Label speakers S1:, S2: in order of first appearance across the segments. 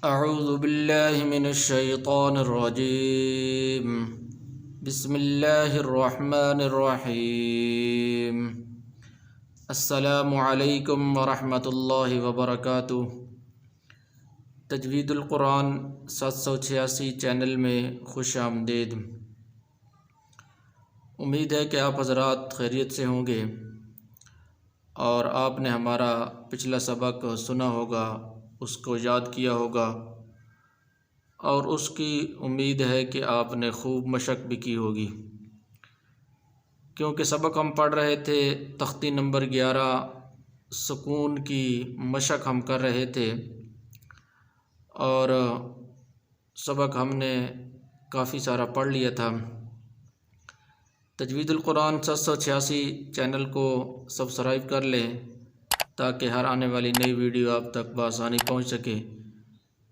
S1: اعوذ باللہ من الشیطان الرجیم بسم اللہ الرحمن الرحیم السلام علیکم ورحمۃ اللہ وبرکاتہ۔ تجوید القرآن 786 چینل میں خوش آمدید۔ امید ہے کہ آپ حضرات خیریت سے ہوں گے اور آپ نے ہمارا پچھلا سبق سنا ہوگا، اس کو یاد کیا ہوگا، اور اس کی امید ہے کہ آپ نے خوب مشق بھی کی ہوگی، کیونکہ سبق ہم پڑھ رہے تھے تختی نمبر 11 سکون کی مشق ہم کر رہے تھے، اور سبق ہم نے کافی سارا پڑھ لیا تھا۔ تجوید القرآن 786 چینل کو سبسکرائب کر لیں تاکہ ہر آنے والی نئی ویڈیو آپ تک بآسانی پہنچ سکے،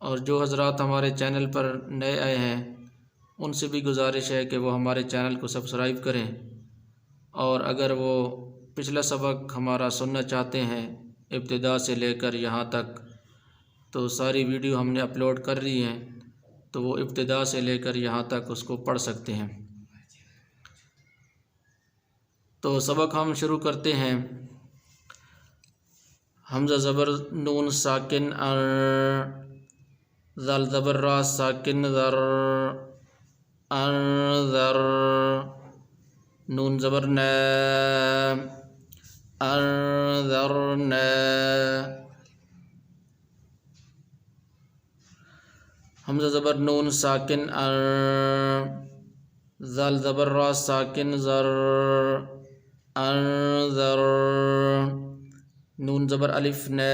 S1: اور جو حضرات ہمارے چینل پر نئے آئے ہیں ان سے بھی گزارش ہے کہ وہ ہمارے چینل کو سبسکرائب کریں، اور اگر وہ پچھلا سبق ہمارا سننا چاہتے ہیں ابتدا سے لے کر یہاں تک، تو ساری ویڈیو ہم نے اپلوڈ کر دی ہیں، تو وہ ابتدا سے لے کر یہاں تک اس کو پڑھ سکتے ہیں۔ تو سبق ہم شروع کرتے ہیں۔ حمزہ زبر نون ساکن ذال زبر را ساکن ذر انذر، نون زبر نا انذرنا، حمزہ زبر نون ساکن ذال زبر را ساکن ذر انذر، نون زبر الف نا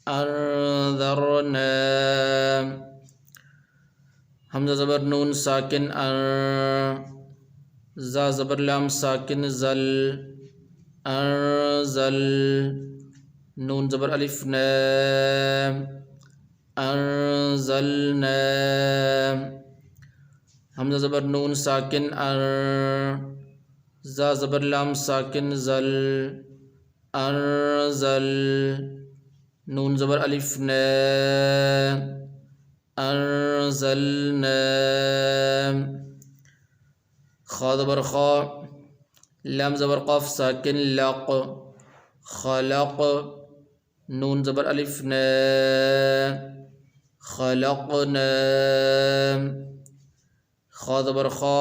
S1: انذرنا، حمزہ زبر نون ساکن زا زبر لام ساکن زل انزل، نون زبر الف نا انزلنا، حمزہ زبر نون ساکن زا زبر لام ساکن زل انزل، نون زبر الف نا انزلنا، خا زبر خا لام زبر قاف ساکن لق خلق، نون زبر الف نا خلقنا، خا زبر خا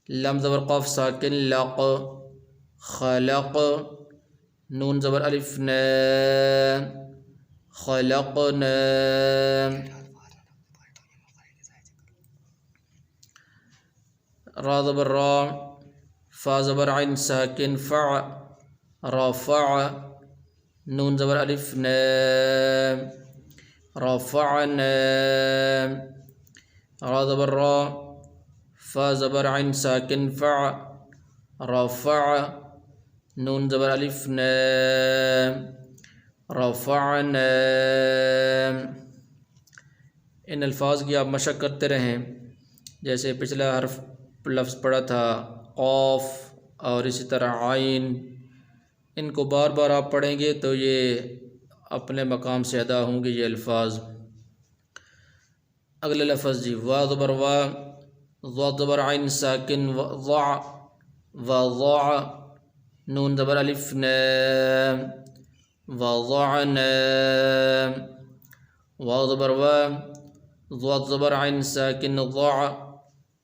S1: لام زبر قاف ساکن لق خلق، نون زبر الف نا خلقنا، را زبر را فا زبر عین ساکن فع رفع، نون زبر الف نا رفعنا، را زبر را فا زبر عین ساکن فع رفع، نون زبر الف نا رفعنا۔ ان الفاظ کی آپ مشق کرتے رہیں، جیسے پچھلا حرف لفظ پڑھا تھا قاف، اور اسی طرح عین، ان کو بار بار آپ پڑھیں گے تو یہ اپنے مقام سے ادا ہوں گے یہ الفاظ۔ اگلے لفظ جی وا زبر وا ضا زبر عین ساکن ضع وضع، نون زبر الف نا وضعنا، وا زبر وا ضا زبر عین ساکن ضع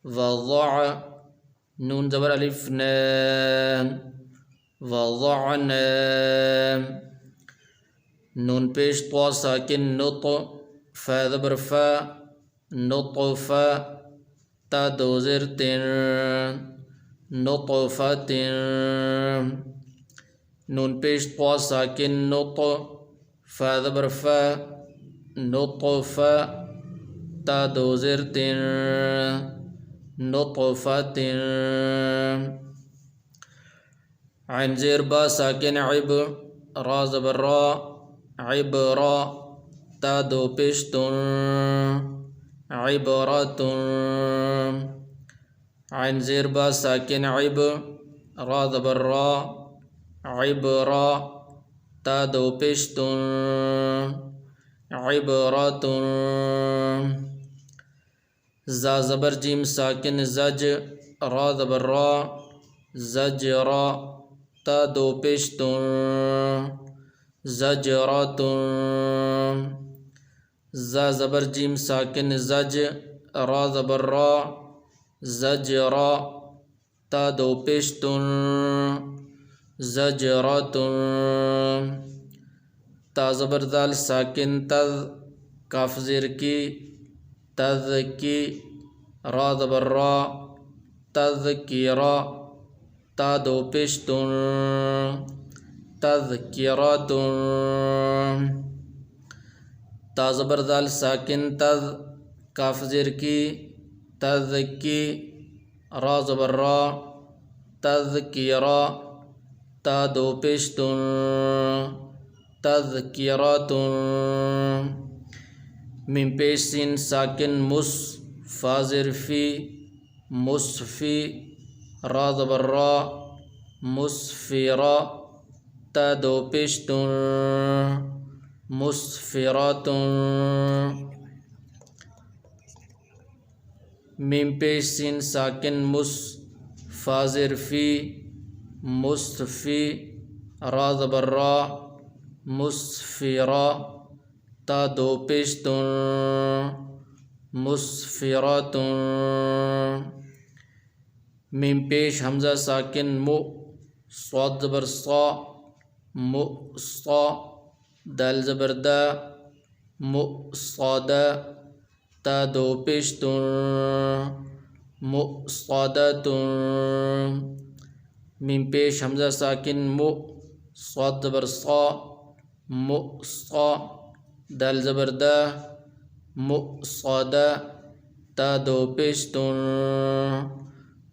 S1: وضع، نون زبر الف نا وضعنا، نون پیش طا ساکن نط فا زبر فا نطف، تا دو زیر تن نطفت، نون پیش طا ساکن نط فا زبر فا نطف، تا دو زیر تن نطفت، عین زیر با ساکن عب را زبر را عبرا، تا دو پیش تن عبرت، عین زیر با ساکن عب را زبر را عبرا، تا دو پیش تن عبرة زا زبر جیم ساکن زج را زبر را زجرا تا دو پیش زجرات زا زبر جیم ساکن زج را زبر را زجرا تا دو پیش زجرات تا زبر دال ساکن تذ کاف زیر کی تذ کی را زبر را تذکیرا تا دو پیش تذکرات تا زبر دال ساکن تذ کاف زیر کی تذ کی را زبر را تذکیرا تا دو پیش تذکرات میم پیش سین ساکن مس فازر فی مصفی را زبر را مسفرا تا دو پیش مسفرات میم پیش سین ساکن مس فازر فی مصفی را زبر را مسفرا تا دو پیش مسفرات میم پیش حمزہ ساکن مو صاد زبر صا مؤصا دال زبر دا مؤصادا تا دو پیش مؤصادات میم پیش حمزہ ساکن مو صاد زبر صا مؤصا دال زبر دا مؤصادا تا دو پیش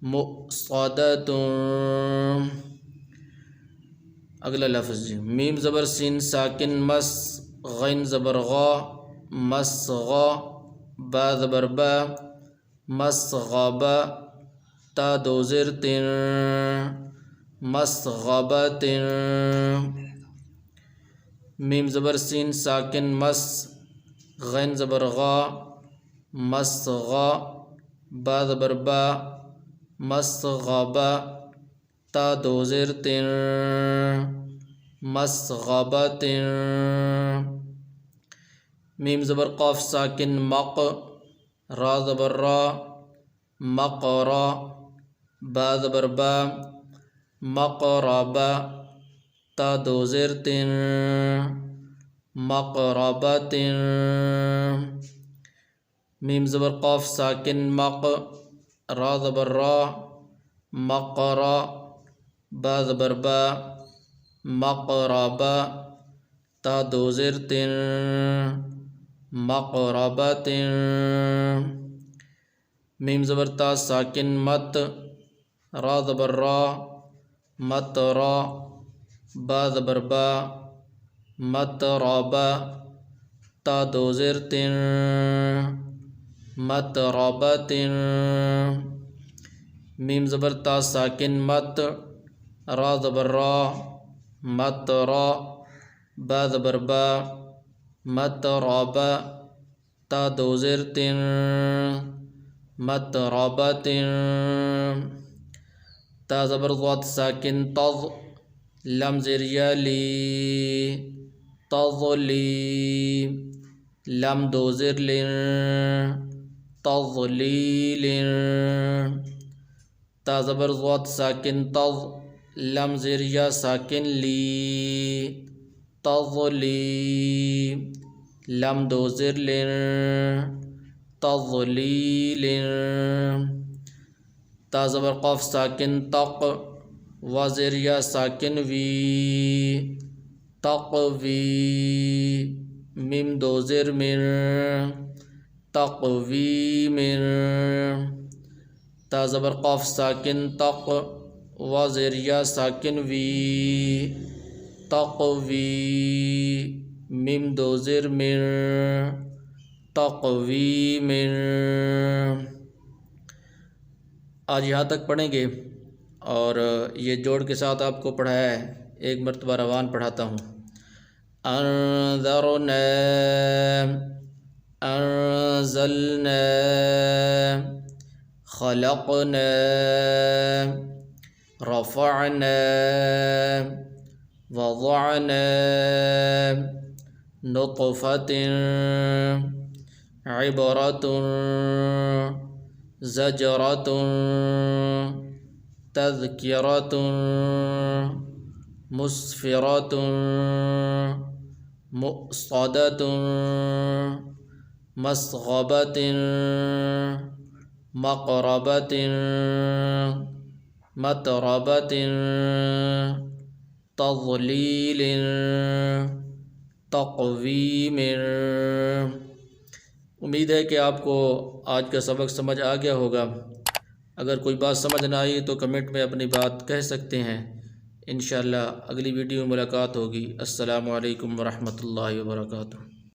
S1: مؤصادات اگلا لفظ جی میم زبر سین ساکن مس غین زبر غا مسغا با زبر با مسغبا تا دو زیر مسغبات میم زبر سین ساکن مس غین زبر غا مسغا با زبر با مسغبا تا دو زیر مسغبات میم زبر قاف ساکن مق را زبر را مقرا با زبر با مقربا تا دو زیر مقربات میم زبر قاف ساکن مق را زبر را مقرا با زبر با مقربا تا دو زیر مقربات میم زبر تا ساکن مت را زبر را مترا با زبر با مترابا تا دو زیر مترابات میم زبر تا ساکن مت را زبر را مترا با زبر با مترابا تا دو زیر مترابات تا زبر ضاد ساکن تض لم زیر یا لی تضلی لم دو زیر لن تضلیل تا زبر ضاد ساکن تض لم زیر یا ساکن لی تضلی لم دو زیر لن تضلیل تا زبر قاف ساکن تق و زیر یا ساکن وی تقوی میم دو زیر من تقوی من تا زبر قاف ساکن تق و زیر یا ساکن وی تقوی میم دو زیر من تقوی من آج یہاں تک پڑھیں گے اور یہ جوڑ کے ساتھ آپ کو پڑھایا ہے، ایک مرتبہ روان پڑھاتا ہوں۔ أنذرنا أنزلنا خلقنا رفعنا وضعنا نطفة عبرة زجرة تذكرة مسفرة مؤصدة مسغبة مقربة متربة تضلیل تقویم۔ امید ہے کہ آپ کو آج کا سبق سمجھ آ گیا ہوگا۔ اگر کوئی بات سمجھ نہ آئی تو کمنٹ میں اپنی بات کہہ سکتے ہیں۔ انشاءاللہ اگلی ویڈیو میں ملاقات ہوگی۔ السلام علیکم ورحمۃ اللہ وبرکاتہ۔